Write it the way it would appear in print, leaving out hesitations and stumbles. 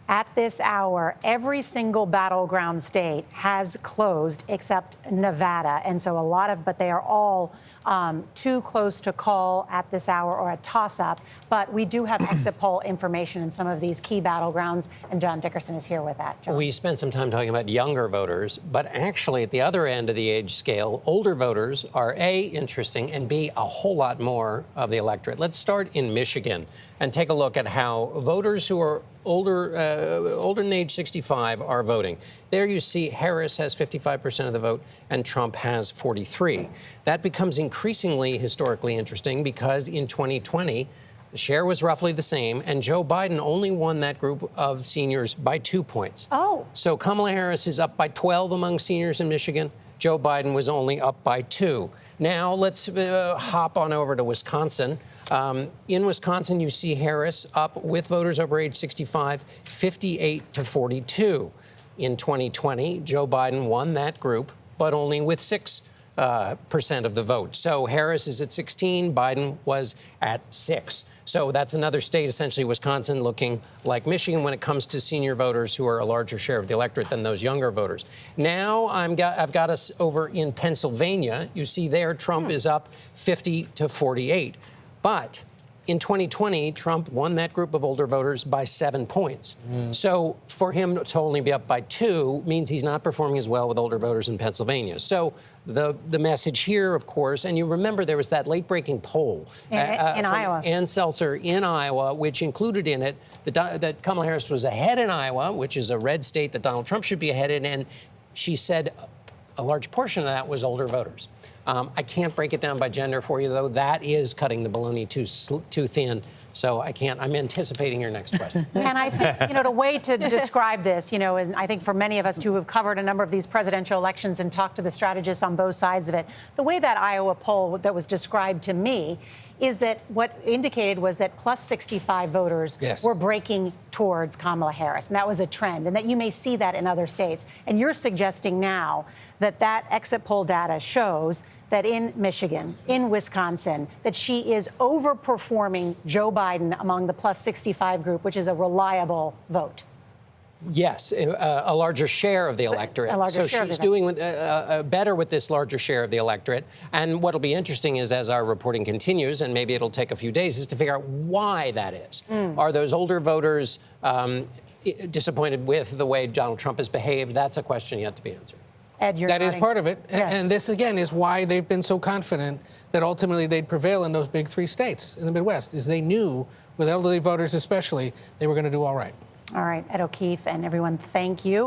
At this hour, every single battleground state has closed except Nevada. And so but they are all too close to call at this hour or a toss-up. But we do have exit poll information in some of these key battlegrounds, and John Dickerson is here with that. John. We spent some time talking about younger voters, but actually at the other end of the age scale, older voters are A, interesting, and B, a whole lot more of the electorate. Let's start in Michigan and take a look at how voters who are older than age 65 are voting. There you see Harris has 55% of the vote and Trump has 43. That becomes increasingly historically interesting because in 2020, the share was roughly the same, and Joe Biden only won that group of seniors by 2 points. Oh. So Kamala Harris is up by 12 among seniors in Michigan. Joe Biden was only up by 2. Now let's hop on over to Wisconsin. In Wisconsin, you see Harris up with voters over age 65, 58 to 42. In 2020, Joe Biden won that group, but only with 6% of the vote. So Harris is at 16, Biden was at 6. So that's another state, essentially Wisconsin, looking like Michigan when it comes to senior voters who are a larger share of the electorate than those younger voters. Now I've got us over in Pennsylvania. You see there Trump is up 50 to 48. But in 2020, Trump won that group of older voters by 7 points. So for him to only be up by 2 means he's not performing as well with older voters in Pennsylvania. So the message here, of course, and you remember there was that late-breaking poll in Iowa. Ann Seltzer in Iowa, which included in it that Kamala Harris was ahead in Iowa, which is a red state that Donald Trump should be ahead in, and she said a large portion of that was older voters. I can't break it down by gender for you, though. That is cutting the bologna too thin. So I can't. I'm anticipating your next question. And I think, the way to describe this, and I think for many of us who have covered a number of these presidential elections and talked to the strategists on both sides of it, the way that Iowa poll that was described to me is that what indicated was that plus 65 voters were breaking towards Kamala Harris. And that was a trend, and that you may see that in other states. And you're suggesting now that exit poll data shows that in Michigan, in Wisconsin, that she is overperforming Joe Biden among the plus 65 group, which is a reliable vote. Yes, a larger share of the electorate. So she's doing better with this larger share of the electorate. And what'll be interesting is, as our reporting continues, and maybe it'll take a few days, is to figure out why that is. Are those older voters disappointed with the way Donald Trump has behaved? That's a question yet to be answered. Ed, that is part of it. Yeah. And this, again, is why they've been so confident that ultimately they'd prevail in those big 3 states in the Midwest, is they knew, with elderly voters especially, they were going to do all right. All right, Ed O'Keefe and everyone, thank you.